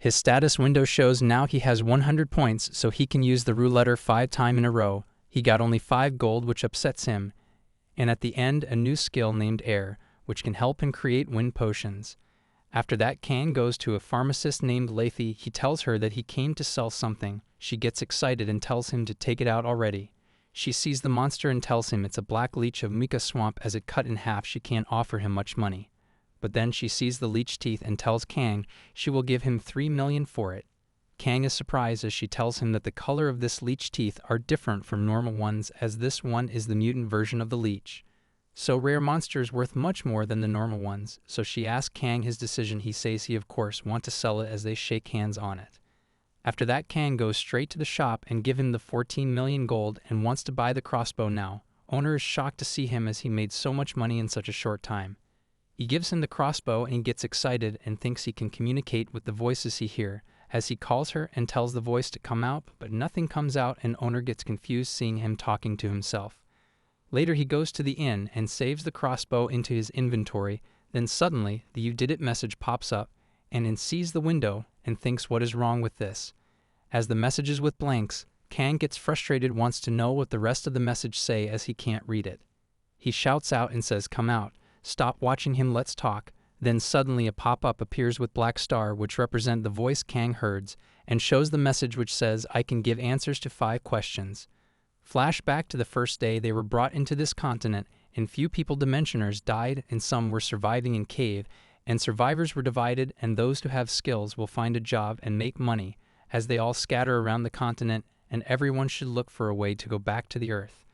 His status window shows now he has 100 points, so he can use the roulette 5 times in a row. He got only 5 gold, which upsets him. And at the end, a new skill named Air, which can help him create wind potions. After that, Kang goes to a pharmacist named Lethe. He tells her that he came to sell something. She gets excited and tells him to take it out already. She sees the monster and tells him it's a black leech of Mika Swamp. As it cut in half, she can't offer him much money. But then she sees the leech teeth and tells Kang she will give him 3 million for it. Kang is surprised as she tells him that the color of this leech teeth are different from normal ones, as this one is the mutant version of the leech. So rare monsters worth much more than the normal ones, so she asks Kang his decision. He says he of course want to sell it as they shake hands on it. After that, Kang goes straight to the shop and give him the 14 million gold and wants to buy the crossbow now. Owner is shocked to see him as he made so much money in such a short time. He gives him the crossbow and he gets excited and thinks he can communicate with the voices he hears, as he calls her and tells the voice to come out, but nothing comes out and Owner gets confused seeing him talking to himself. Later he goes to the inn and saves the crossbow into his inventory. Then suddenly the "You did it" message pops up and he sees the window and thinks what is wrong with this. As the message is with blanks, Kang gets frustrated, wants to know what the rest of the message say as he can't read it. He shouts out and says come out, stop watching him, let's talk. Then suddenly a pop-up appears with black star which represent the voice Kang hears and shows the message which says I can give answers to 5 questions. Flash back to the first day they were brought into this continent, and few people dimensioners died and some were surviving in cave, and survivors were divided, and those who have skills will find a job and make money, as they all scatter around the continent, and everyone should look for a way to go back to the earth.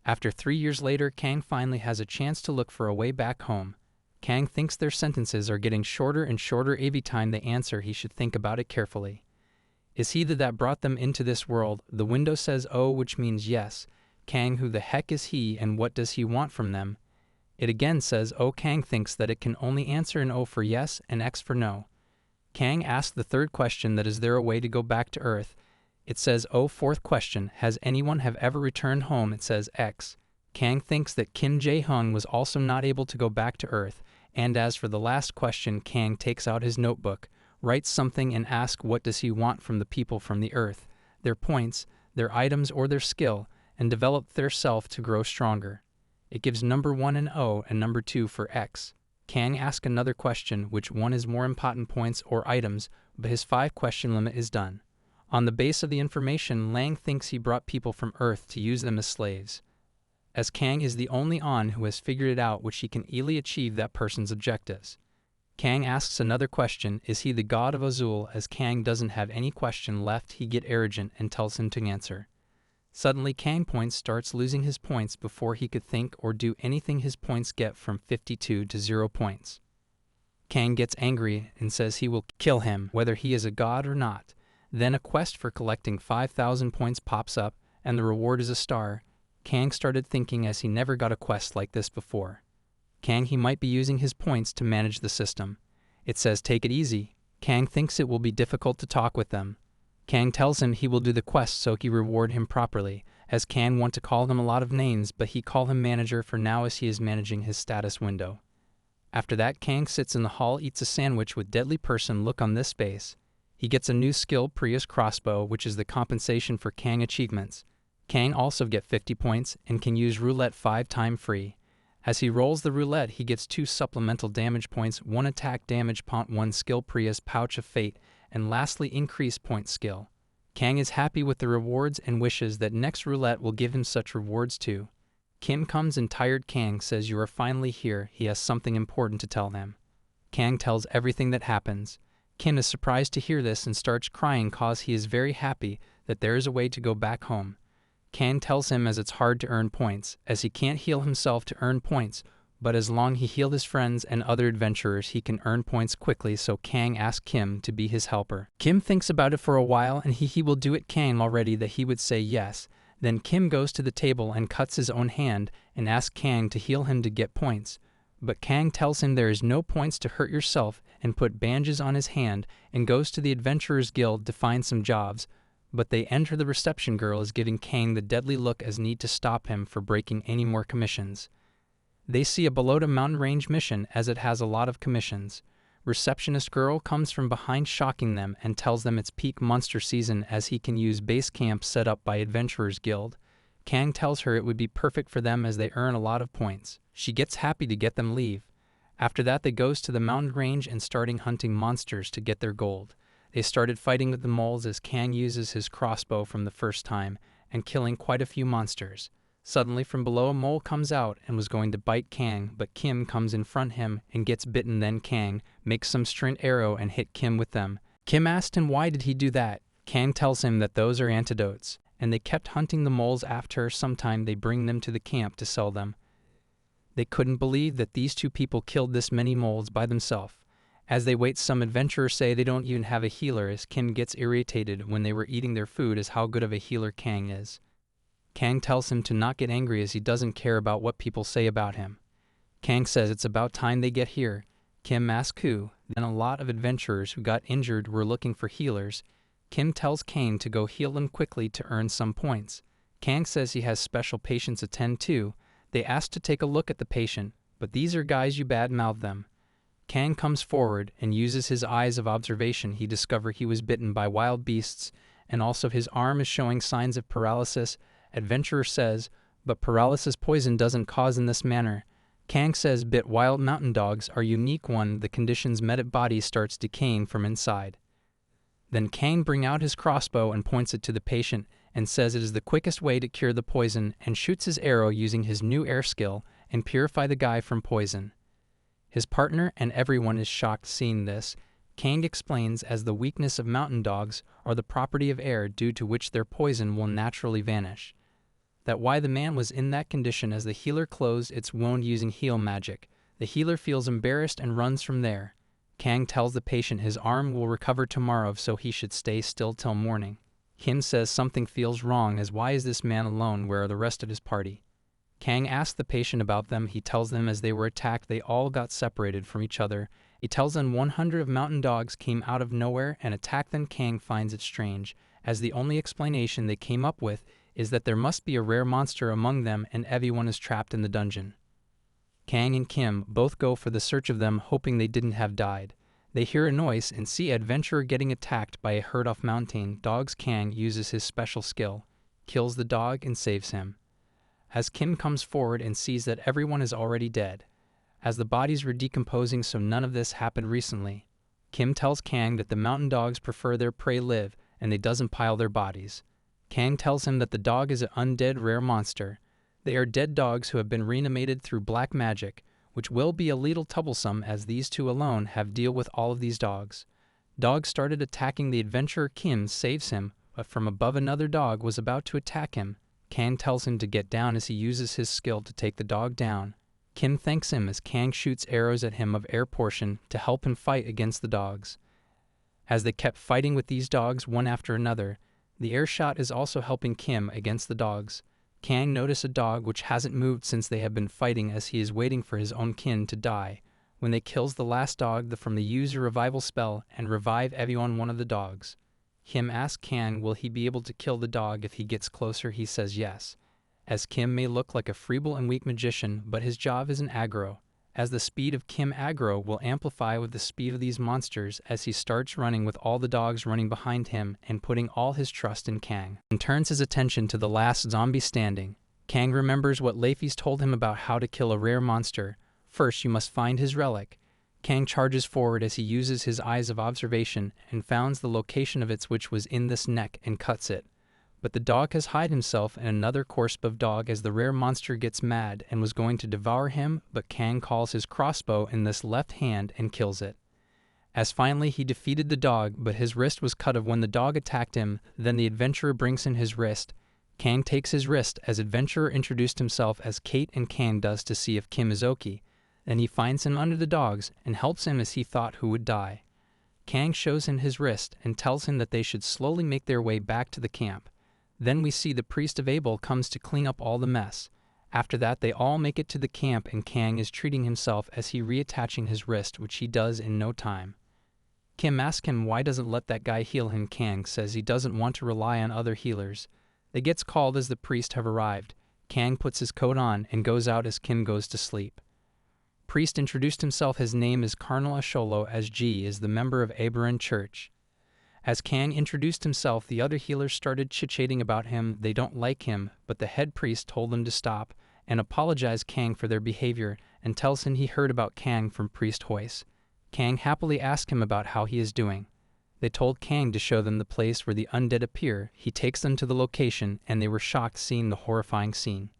After 3 years later, Kang finally has a chance to look for a way back home. Kang thinks their sentences are getting shorter and shorter every time they answer. He should think about it carefully. Is he that brought them into this world? The window says oh, which means yes. Kang, who the heck is he and what does he want from them? It again says oh. Kang thinks that it can only answer an O for yes and X for no. Kang asks the third question, that is there a way to go back to Earth? It says oh. Fourth question, has anyone have ever returned home? It says X. Kang thinks that Kim Jae-hung was also not able to go back to Earth. And as for the last question, Kang takes out his notebook, writes something and asks what does he want from the people from the earth, their points, their items or their skill, and develop their self to grow stronger. It gives number 1 an O and number 2 for X. Kang asks another question, which one is more important, points or items, but his 5-question limit is done. On the base of the information, Lang thinks he brought people from Earth to use them as slaves. As Kang is the only On who has figured it out, which he can easily achieve that person's objectives. Kang asks another question, is he the god of Azul? As Kang doesn't have any question left, he gets arrogant and tells him to answer. Suddenly Kang points starts losing his points before he could think or do anything. His points get from 52 to 0 points. Kang gets angry and says he will kill him, whether he is a god or not. Then a quest for collecting 5,000 points pops up, and the reward is a star. Kang started thinking as he never got a quest like this before. Kang, he might be using his points to manage the system. It says take it easy. Kang thinks it will be difficult to talk with them. Kang tells him he will do the quest so he reward him properly, as Kang want to call him a lot of names, but he call him manager for now as he is managing his status window. After that, Kang sits in the hall, eats a sandwich with deadly person look on this space. He gets a new skill, Prius crossbow, which is the compensation for Kang achievements. Kang also get 50 points and can use roulette 5 times free. As he rolls the roulette, he gets 2 supplemental damage points, 1 attack damage point, 1 skill Prius pouch of fate, and lastly increased point skill. Kang is happy with the rewards and wishes that next roulette will give him such rewards too. Kim comes and tired Kang says you are finally here. He has something important to tell them. Kang tells everything that happens. Kim is surprised to hear this and starts crying cause he is very happy that there is a way to go back home. Kang tells him as it's hard to earn points, as he can't heal himself to earn points, but as long he heal his friends and other adventurers he can earn points quickly, so Kang asks Kim to be his helper. Kim thinks about it for a while and he will do it. Kang already that he would say yes. Then Kim goes to the table and cuts his own hand and asks Kang to heal him to get points. But Kang tells him there is no points to hurt yourself and put bandages on his hand and goes to the Adventurers Guild to find some jobs. But they enter the reception girl is giving Kang the deadly look as need to stop him for breaking any more commissions. They see a below the mountain range mission as it has a lot of commissions. Receptionist girl comes from behind shocking them and tells them it's peak monster season as he can use base camp set up by Adventurers Guild. Kang tells her it would be perfect for them as they earn a lot of points. She gets happy to get them leave. After that they goes to the mountain range and starting hunting monsters to get their gold. They started fighting with the moles as Kang uses his crossbow from the first time and killing quite a few monsters. Suddenly from below a mole comes out and was going to bite Kang, but Kim comes in front him and gets bitten. Then Kang makes some straight arrow and hit Kim with them. Kim asked him why did he do that. Kang tells him that those are antidotes, and they kept hunting the moles after sometime they bring them to the camp to sell them. They couldn't believe that these two people killed this many moles by themselves. As they wait, some adventurers say they don't even have a healer as Kim gets irritated when they were eating their food as how good of a healer Kang is. Kang tells him to not get angry as he doesn't care about what people say about him. Kang says it's about time they get here. Kim asks who, then a lot of adventurers who got injured were looking for healers. Kim tells Kang to go heal them quickly to earn some points. Kang says he has special patients attend to. They ask to take a look at the patient, but these are guys you badmouth them. Kang comes forward and uses his eyes of observation. He discovers he was bitten by wild beasts, and also his arm is showing signs of paralysis. Adventurer says, but paralysis poison doesn't cause in this manner. Kang says bit wild mountain dogs are unique when the conditions met at body starts decaying from inside. Then Kang bring out his crossbow and points it to the patient and says it is the quickest way to cure the poison and shoots his arrow using his new air skill and purify the guy from poison. His partner and everyone is shocked seeing this. Kang explains as the weakness of mountain dogs are the property of air due to which their poison will naturally vanish. That why the man was in that condition as the healer closed its wound using heal magic. The healer feels embarrassed and runs from there. Kang tells the patient his arm will recover tomorrow so he should stay still till morning. Kim says something feels wrong as why is this man alone, where are the rest of his party? Kang asks the patient about them. He tells them as they were attacked they all got separated from each other. He tells them 100 of mountain dogs came out of nowhere and attacked them. Kang finds it strange as the only explanation they came up with is that there must be a rare monster among them and everyone is trapped in the dungeon. Kang and Kim both go for the search of them hoping they didn't have died. They hear a noise and see adventurer getting attacked by a herd of mountain dogs. Kang uses his special skill, kills the dog and saves him. As Kim comes forward and sees that everyone is already dead, as the bodies were decomposing so none of this happened recently. Kim tells Kang that the mountain dogs prefer their prey live and they doesn't pile their bodies. Kang tells him that the dog is an undead rare monster. They are dead dogs who have been reanimated through black magic, which will be a little troublesome as these two alone have deal with all of these dogs. Dogs started attacking the adventurer. Kim saves him, but from above another dog was about to attack him. Kang tells him to get down as he uses his skill to take the dog down. Kim thanks him as Kang shoots arrows at him of air portion to help him fight against the dogs. As they kept fighting with these dogs one after another, the air shot is also helping Kim against the dogs. Kang notices a dog which hasn't moved since they have been fighting as he is waiting for his own kin to die. When they kills the last dog from the use a revival spell and revive everyone one of the dogs. Kim asks Kang will he be able to kill the dog if he gets closer. He says yes, as Kim may look like a feeble and weak magician but his job is an aggro, as the speed of Kim aggro will amplify with the speed of these monsters as he starts running with all the dogs running behind him and putting all his trust in Kang, and turns his attention to the last zombie standing. Kang remembers what Leify's told him about how to kill a rare monster. First you must find his relic. Kang charges forward as he uses his eyes of observation and finds the location of it which was in this neck and cuts it. But the dog has hid himself in another corpse of dog as the rare monster gets mad and was going to devour him, but Kang calls his crossbow in this left hand and kills it. As finally he defeated the dog, but his wrist was cut off when the dog attacked him. Then the adventurer brings in his wrist. Kang takes his wrist as adventurer introduced himself as Kate and Kang does to see if Kim is okay. Then he finds him under the dogs and helps him as he thought who would die. Kang shows him his wrist and tells him that they should slowly make their way back to the camp. Then we see the priest of Abel comes to clean up all the mess. After that they all make it to the camp and Kang is treating himself as he reattaching his wrist, which he does in no time. Kim asks him why doesn't let that guy heal him. Kang says he doesn't want to rely on other healers. They gets called as the priest have arrived. Kang puts his coat on and goes out as Kim goes to sleep. priest introduced himself. His name is Colonel Asholo, as G is the member of Aberon Church. As Kang introduced himself, the other healers started chit-chatting about him. They don't like him, but the head priest told them to stop and apologized Kang for their behavior and tells him he heard about Kang from Priest Hoyce. Kang happily asked him about how he is doing. They told Kang to show them the place where the undead appear. He takes them to the location, and they were shocked seeing the horrifying scene.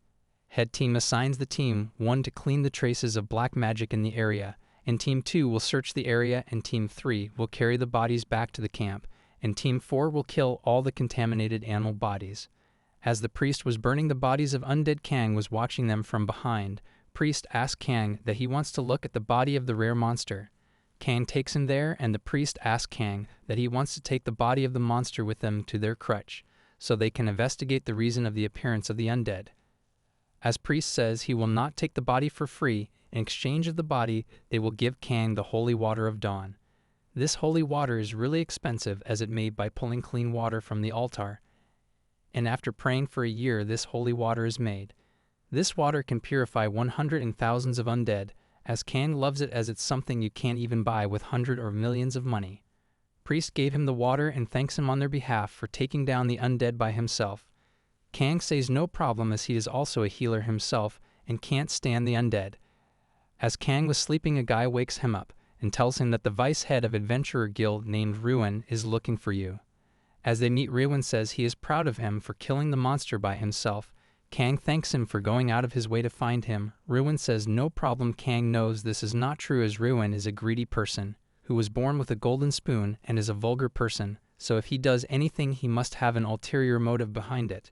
Head team assigns the team 1 to clean the traces of black magic in the area, and Team 2 will search the area, and Team 3 will carry the bodies back to the camp, and Team 4 will kill all the contaminated animal bodies. As the priest was burning the bodies of undead, Kang was watching them from behind. Priest asks Kang that he wants to look at the body of the rare monster. Kang takes him there, and the priest asks Kang that he wants to take the body of the monster with them to their crutch, so they can investigate the reason of the appearance of the undead. As priest says he will not take the body for free, in exchange of the body, they will give Kang the holy water of dawn. This holy water is really expensive, as it made by pulling clean water from the altar, and after praying for a year, this holy water is made. This water can purify 100 and thousands of undead, as Kang loves it, as it's something you can't even buy with hundreds or millions of money. Priest gave him the water and thanks him on their behalf for taking down the undead by himself. Kang says no problem, as he is also a healer himself and can't stand the undead. As Kang was sleeping, a guy wakes him up and tells him that the vice head of Adventurer Guild named Ruin is looking for you. As they meet, Ruin says he is proud of him for killing the monster by himself. Kang thanks him for going out of his way to find him. Ruin says no problem. Kang knows this is not true, as Ruin is a greedy person who was born with a golden spoon and is a vulgar person, so if he does anything he must have an ulterior motive behind it.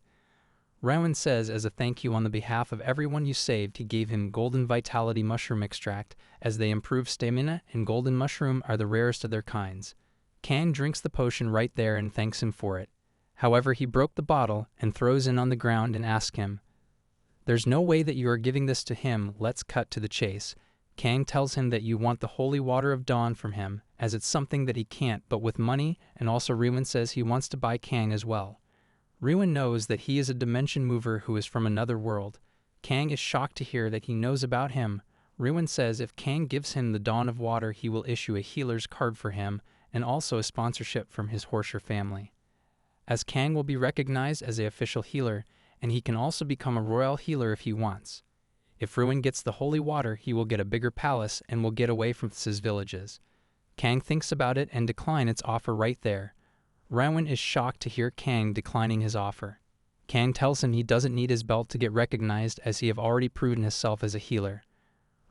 Ruin says as a thank you on the behalf of everyone you saved, he gave him golden vitality mushroom extract, as they improve stamina, and golden mushroom are the rarest of their kinds. Kang drinks the potion right there and thanks him for it. However, he broke the bottle and throws it on the ground and asks him, "There's no way that you are giving this to him. Let's cut to the chase." Kang tells him that you want the holy water of dawn from him, as it's something that he can't, but with money, and also Ruin says he wants to buy Kang as well. Ruin knows that he is a dimension mover who is from another world. Kang is shocked to hear that he knows about him. Ruin says if Kang gives him the Dawn of Water, he will issue a healer's card for him, and also a sponsorship from his Horsher family. As Kang will be recognized as an official healer, and he can also become a royal healer if he wants. If Ruin gets the holy water, he will get a bigger palace and will get away from his villages. Kang thinks about it and declines its offer right there. Ruin is shocked to hear Kang declining his offer. Kang tells him he doesn't need his belt to get recognized, as he have already proven himself as a healer.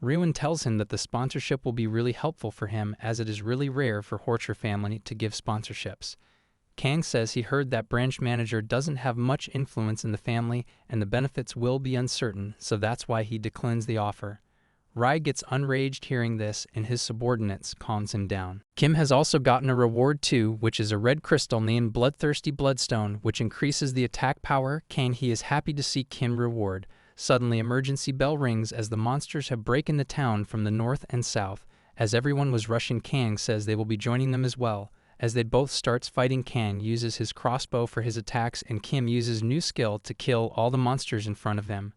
Ruin tells him that the sponsorship will be really helpful for him, as it is really rare for Horcher family to give sponsorships. Kang says he heard that branch manager doesn't have much influence in the family and the benefits will be uncertain, so that's why he declines the offer. Rai gets enraged hearing this, and his subordinates calms him down. Kim has also gotten a reward too, which is a red crystal named Bloodthirsty Bloodstone, which increases the attack power. He is happy to see Kim reward. Suddenly, emergency bell rings as the monsters have broken the town from the north and south. As everyone was rushing, Kang says they will be joining them as well. As they both starts fighting, Kang uses his crossbow for his attacks, and Kim uses new skill to kill all the monsters in front of him.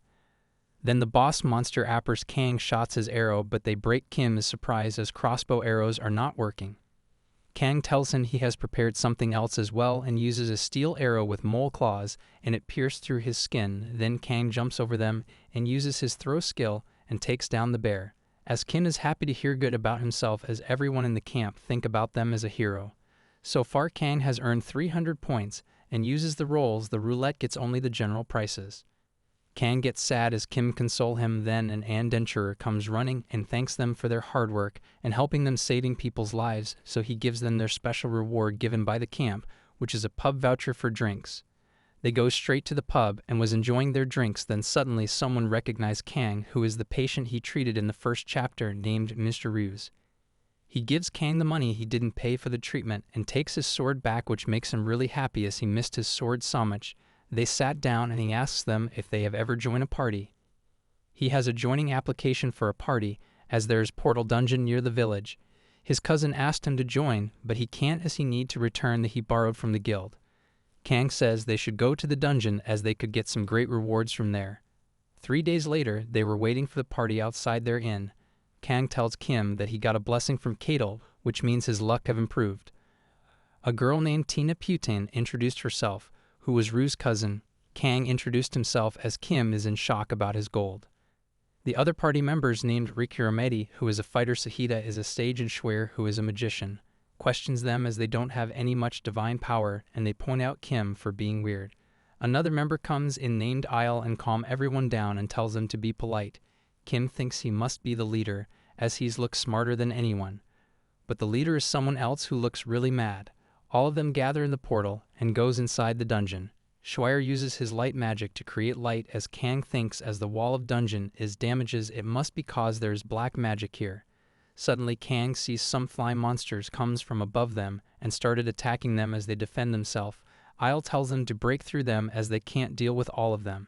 Then the boss monster appers Kang shots his arrow, but they break. Kim is surprised as crossbow arrows are not working. Kang tells him he has prepared something else as well and uses a steel arrow with mole claws, and it pierces through his skin. Then Kang jumps over them and uses his throw skill and takes down the bear. As Kim is happy to hear good about himself, as everyone in the camp think about them as a hero. So far, Kang has earned 300 points and uses the rolls. The roulette gets only the general prices. Kang gets sad as Kim console him. Then an adventurer comes running and thanks them for their hard work and helping them saving people's lives, so he gives them their special reward given by the camp, which is a pub voucher for drinks. They go straight to the pub and was enjoying their drinks. Then suddenly someone recognized Kang, who is the patient he treated in the first chapter, named Mr. Ruse. He gives Kang the money he didn't pay for the treatment and takes his sword back, which makes him really happy as he missed his sword so much. They sat down and he asks them if they have ever joined a party. He has a joining application for a party, as there is portal dungeon near the village. His cousin asked him to join, but he can't as he need to return that he borrowed from the guild. Kang says they should go to the dungeon as they could get some great rewards from there. 3 days later, they were waiting for the party outside their inn. Kang tells Kim that he got a blessing from Kadal, which means his luck have improved. A girl named Tina Putin introduced herself, who was Rue's cousin. Kang introduced himself as Kim is in shock about his gold. The other party members named Rikuromedi, who is a fighter, Sahida is a sage, and Schwer, who is a magician, questions them as they don't have any much divine power, and they point out Kim for being weird. Another member comes in named Isle and calm everyone down and tells them to be polite. Kim thinks he must be the leader, as he's looks smarter than anyone. But the leader is someone else who looks really mad. All of them gather in the portal and goes inside the dungeon. Schwer uses his light magic to create light as Kang thinks as the wall of dungeon is damages it must be cause there is black magic here. Suddenly Kang sees some fly monsters comes from above them and started attacking them as they defend themselves. Isle tells them to break through them as they can't deal with all of them.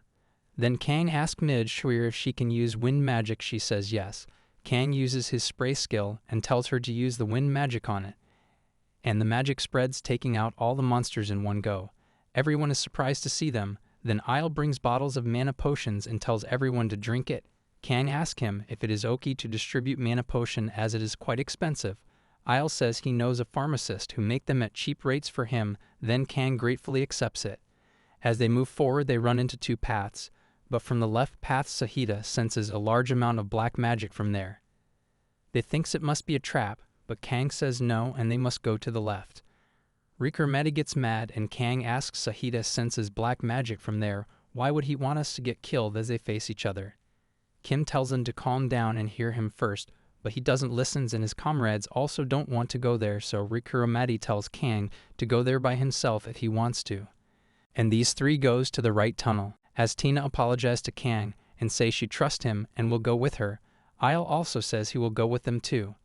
Then Kang asks Mid Schwer if she can use wind magic. She says yes. Kang uses his spray skill and tells her to use the wind magic on it. And the magic spreads, taking out all the monsters in one go. Everyone is surprised to see them. Then Isle brings bottles of mana potions and tells everyone to drink it. Kang asks him if it is okay to distribute mana potion as it is quite expensive. Isle says he knows a pharmacist who make them at cheap rates for him, then Kang gratefully accepts it. As they move forward they run into two paths, but from the left path Sahida senses a large amount of black magic from there. They thinks it must be a trap, but Kang says no and they must go to the left. Rikuromedi gets mad and Kang asks Sahida senses black magic from there, why would he want us to get killed as they face each other? Kim tells him to calm down and hear him first, but he doesn't listen and his comrades also don't want to go there, so Rikuromedi tells Kang to go there by himself if he wants to. And these three goes to the right tunnel. As Tina apologizes to Kang and says she trusts him and will go with her, Isle also says he will go with them too.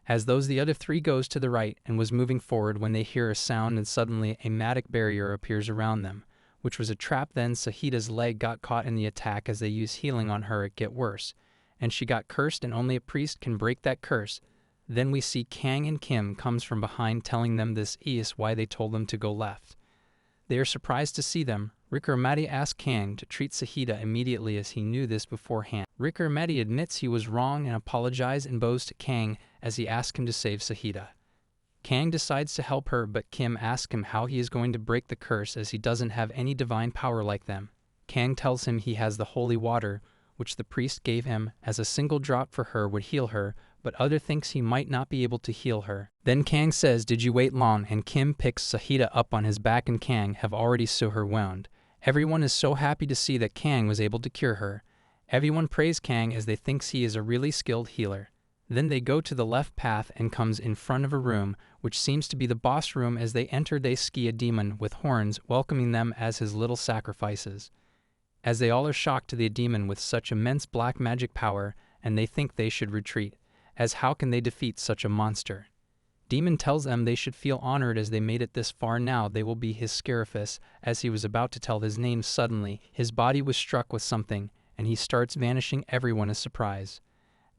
As those the other three goes to the right and was moving forward when they hear a sound and suddenly a magic barrier appears around them, which was a trap. Then Sahida's leg got caught in the attack as they use healing on her it get worse, and she got cursed and only a priest can break that curse. Then we see Kang and Kim comes from behind telling them this is why they told them to go left. They are surprised to see them. Rikuromedi asks Kang to treat Sahida immediately as he knew this beforehand. Rikuromedi admits he was wrong and apologizes and bows to Kang as he asks him to save Sahida. Kang decides to help her, but Kim asks him how he is going to break the curse as he doesn't have any divine power like them. Kang tells him he has the holy water, which the priest gave him, as a single drop for her would heal her, but other thinks he might not be able to heal her. Then Kang says, "Did you wait long?" and Kim picks Sahida up on his back and Kang have already sew her wound. Everyone is so happy to see that Kang was able to cure her. Everyone praise Kang as they thinks he is a really skilled healer. Then they go to the left path and comes in front of a room, which seems to be the boss room. As they enter they see a demon with horns welcoming them as his little sacrifices. As they all are shocked to the demon with such immense black magic power, and they think they should retreat, as how can they defeat such a monster? Demon tells them they should feel honored as they made it this far. Now they will be his Scarifus. As he was about to tell his name, suddenly his body was struck with something, and he starts vanishing. Everyone is surprised.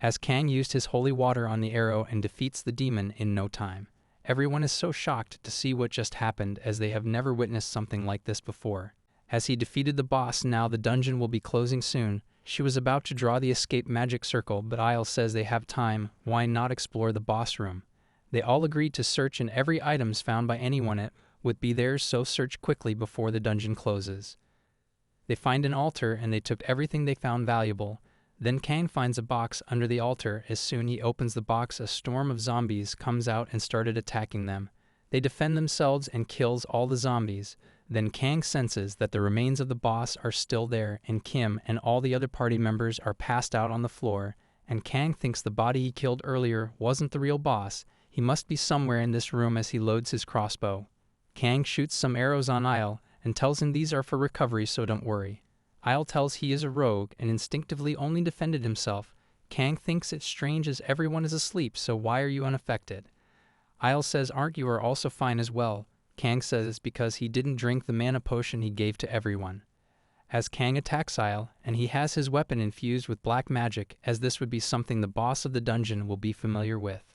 As Kang used his holy water on the arrow and defeats the demon in no time. Everyone is so shocked to see what just happened as they have never witnessed something like this before. As he defeated the boss, now the dungeon will be closing soon. She was about to draw the escape magic circle, but Isle says they have time, why not explore the boss room? They all agreed to search and every items found by anyone it would be theirs, so search quickly before the dungeon closes. They find an altar and they took everything they found valuable. Then Kang finds a box under the altar. As soon he opens the box, a storm of zombies comes out and started attacking them. They defend themselves and kills all the zombies. Then Kang senses that the remains of the boss are still there, and Kim and all the other party members are passed out on the floor, and Kang thinks the body he killed earlier wasn't the real boss. He must be somewhere in this room as he loads his crossbow. Kang shoots some arrows on Isle and tells him these are for recovery, so don't worry. Isle tells he is a rogue and instinctively only defended himself. Kang thinks it's strange as everyone is asleep, so why are you unaffected? Isle says, aren't you are also fine as well? Kang says it's because he didn't drink the mana potion he gave to everyone. As Kang attacks Isle, and he has his weapon infused with black magic, as this would be something the boss of the dungeon will be familiar with.